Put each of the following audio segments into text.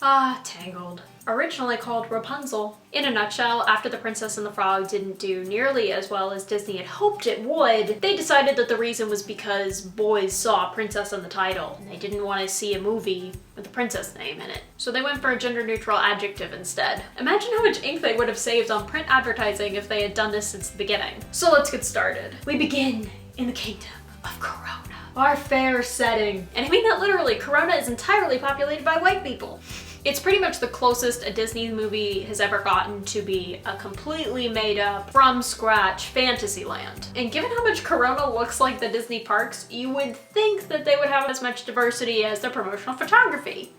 Tangled. Originally called Rapunzel. In a nutshell, after The Princess and the Frog didn't do nearly as well as Disney had hoped it would, they decided that the reason was because boys saw princess in the title, and they didn't want to see a movie with the princess name in it. So they went for a gender-neutral adjective instead. Imagine how much ink they would have saved on print advertising if they had done this since the beginning. So let's get started. We begin in the kingdom of Corona, our fair setting. And I mean that literally. Corona is entirely populated by white people. It's pretty much the closest a Disney movie has ever gotten to be a completely made up, from scratch fantasy land. And given how much Corona looks like the Disney parks, you would think that they would have as much diversity as their promotional photography.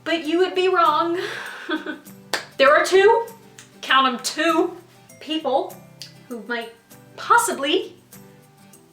But you would be wrong. There are two, count them, two people who might possibly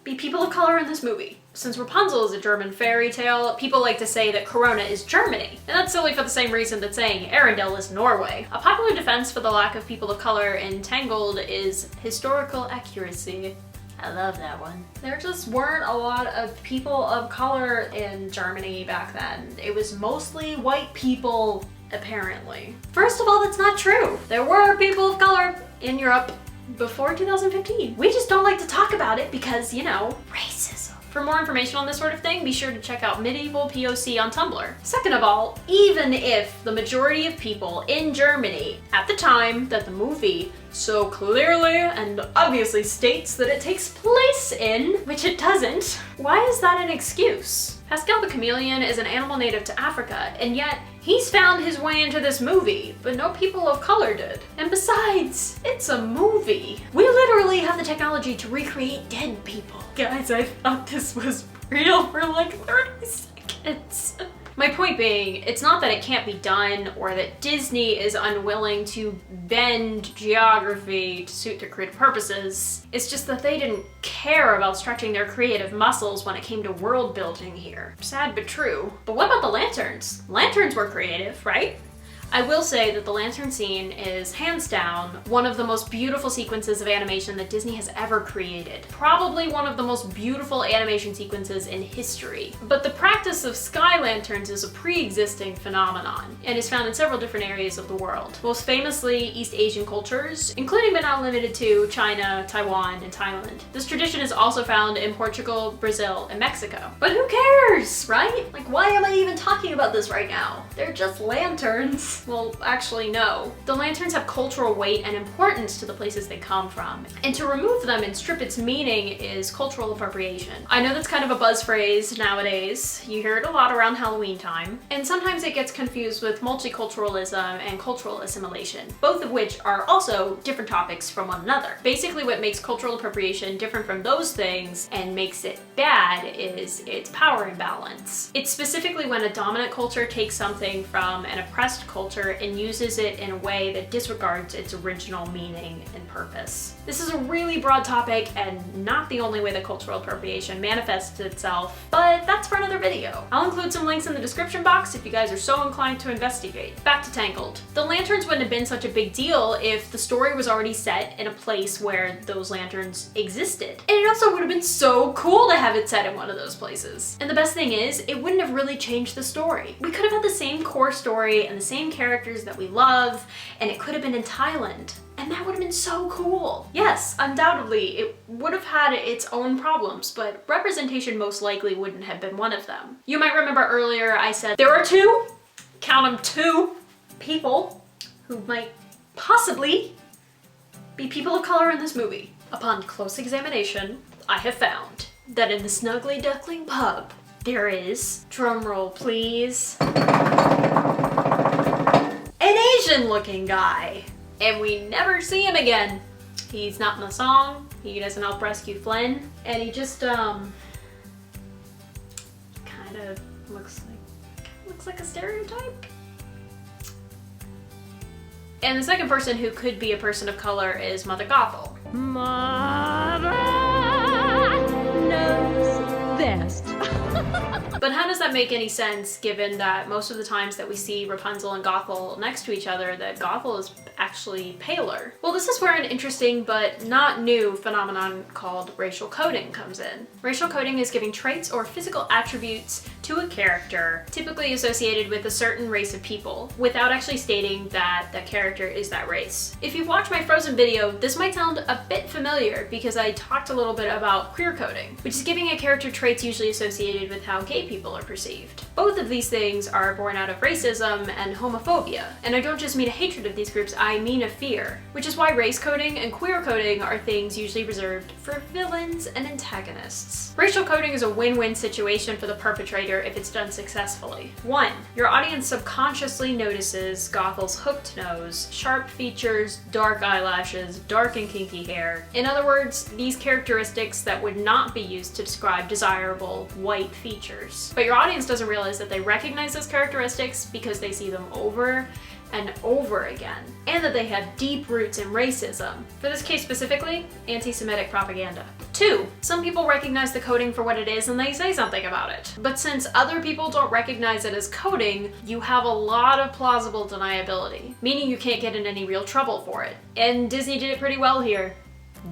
be people of color in this movie. Since Rapunzel is a German fairy tale, people like to say that Corona is Germany. And that's silly for the same reason that saying Arendelle is Norway. A popular defense for the lack of people of color in Tangled is historical accuracy. I love that one. There just weren't a lot of people of color in Germany back then. It was mostly white people, apparently. First of all, that's not true. There were people of color in Europe before 2015. We just don't like to talk about it because, you know, racism. For more information on this sort of thing, be sure to check out Medieval POC on Tumblr. Second of all, even if the majority of people in Germany at the time that the movie so clearly and obviously states that it takes place in, which it doesn't, why is that an excuse? Pascal the chameleon is an animal native to Africa, and yet he's found his way into this movie, but no people of color did. And besides, it's a movie. We literally have the technology to recreate dead people. Guys, I thought this was real for like 30 seconds. My point being, it's not that it can't be done or that Disney is unwilling to bend geography to suit their creative purposes. It's just that they didn't care about stretching their creative muscles when it came to world building here. Sad but true. But what about the lanterns? Lanterns were creative, right? I will say that the lantern scene is, hands down, one of the most beautiful sequences of animation that Disney has ever created. Probably one of the most beautiful animation sequences in history. But the practice of sky lanterns is a pre-existing phenomenon and is found in several different areas of the world. Most famously, East Asian cultures, including but not limited to China, Taiwan, and Thailand. This tradition is also found in Portugal, Brazil, and Mexico. But who cares, right? Like, why am I even talking about this right now? They're just lanterns. Well, actually, no. The lanterns have cultural weight and importance to the places they come from, and to remove them and strip its meaning is cultural appropriation. I know that's kind of a buzz phrase nowadays. You hear it a lot around Halloween time, and sometimes it gets confused with multiculturalism and cultural assimilation, both of which are also different topics from one another. Basically, what makes cultural appropriation different from those things and makes it bad is its power imbalance. It's specifically when a dominant culture takes something from an oppressed culture and uses it in a way that disregards its original meaning and purpose. This is a really broad topic and not the only way that cultural appropriation manifests itself, but that's for another video. I'll include some links in the description box if you guys are so inclined to investigate. Back to Tangled. The lanterns wouldn't have been such a big deal if the story was already set in a place where those lanterns existed. And it also would have been so cool to have it set in one of those places. And the best thing is, it wouldn't have really changed the story. We could have had the same core story and the same characters that we love, and it could have been in Thailand. And that would have been so cool. Yes, undoubtedly, it would have had its own problems, but representation most likely wouldn't have been one of them. You might remember earlier I said there are two, count them, two people who might possibly be people of color in this movie. Upon close examination, I have found that in the Snuggly Duckling pub, there is, drumroll please, an Asian looking guy. And we never see him again. He's not in the song, he doesn't help rescue Flynn, and he just kind of looks like a stereotype. And the second person who could be a person of color is Mother Gothel. Mother knows best. But how does that make any sense given that most of the times that we see Rapunzel and Gothel next to each other, that Gothel is actually paler? Well, this is where an interesting but not new phenomenon called racial coding comes in. Racial coding is giving traits or physical attributes to a character typically associated with a certain race of people without actually stating that that character is that race. If you've watched my Frozen video, this might sound a bit familiar because I talked a little bit about queer coding, which is giving a character traits usually associated with how gay people are perceived. Both of these things are born out of racism and homophobia, and I don't just mean a hatred of these groups, I mean a fear, which is why race coding and queer coding are things usually reserved for villains and antagonists. Racial coding is a win-win situation for the perpetrator if it's done successfully. 1. Your audience subconsciously notices Gothel's hooked nose, sharp features, dark eyelashes, dark and kinky hair. In other words, these characteristics that would not be used to describe desirable white features. But your audience doesn't realize that they recognize those characteristics because they see them over and over again, and that they have deep roots in racism. For this case specifically, anti-Semitic propaganda. 2. Some people recognize the coding for what it is and they say something about it. But since other people don't recognize it as coding, you have a lot of plausible deniability, meaning you can't get in any real trouble for it. And Disney did it pretty well here.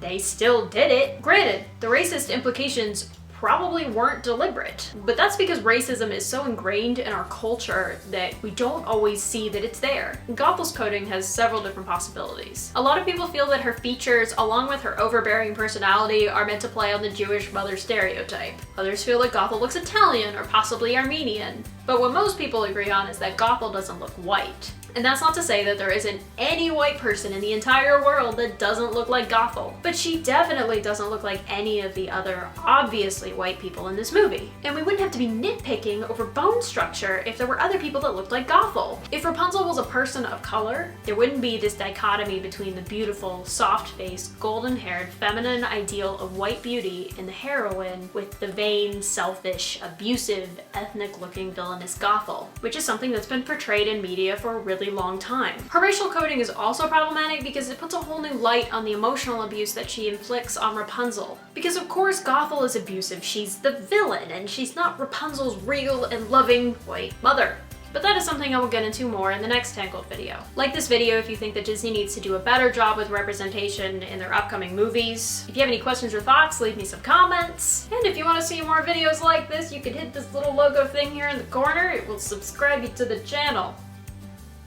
They still did it. Granted, the racist implications probably weren't deliberate, but that's because racism is so ingrained in our culture that we don't always see that it's there. Gothel's coding has several different possibilities. A lot of people feel that her features, along with her overbearing personality, are meant to play on the Jewish mother stereotype. Others feel that Gothel looks Italian or possibly Armenian. But what most people agree on is that Gothel doesn't look white. And that's not to say that there isn't any white person in the entire world that doesn't look like Gothel. But she definitely doesn't look like any of the other obviously white people in this movie. And we wouldn't have to be nitpicking over bone structure if there were other people that looked like Gothel. If Rapunzel was a person of color, there wouldn't be this dichotomy between the beautiful, soft-faced, golden-haired, feminine ideal of white beauty and the heroine with the vain, selfish, abusive, ethnic-looking villainous Gothel, which is something that's been portrayed in media for a really long time. Her racial coding is also problematic because it puts a whole new light on the emotional abuse that she inflicts on Rapunzel. Because of course Gothel is abusive, she's the villain, and she's not Rapunzel's real and loving white mother. But that is something I will get into more in the next Tangled video. Like this video if you think that Disney needs to do a better job with representation in their upcoming movies. If you have any questions or thoughts, leave me some comments. And if you want to see more videos like this, you can hit this little logo thing here in the corner. It will subscribe you to the channel.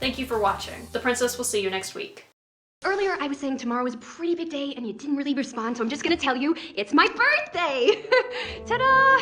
Thank you for watching. The princess will see you next week. Earlier I was saying tomorrow was a pretty big day and you didn't really respond, so I'm just gonna tell you it's my birthday! Ta-da!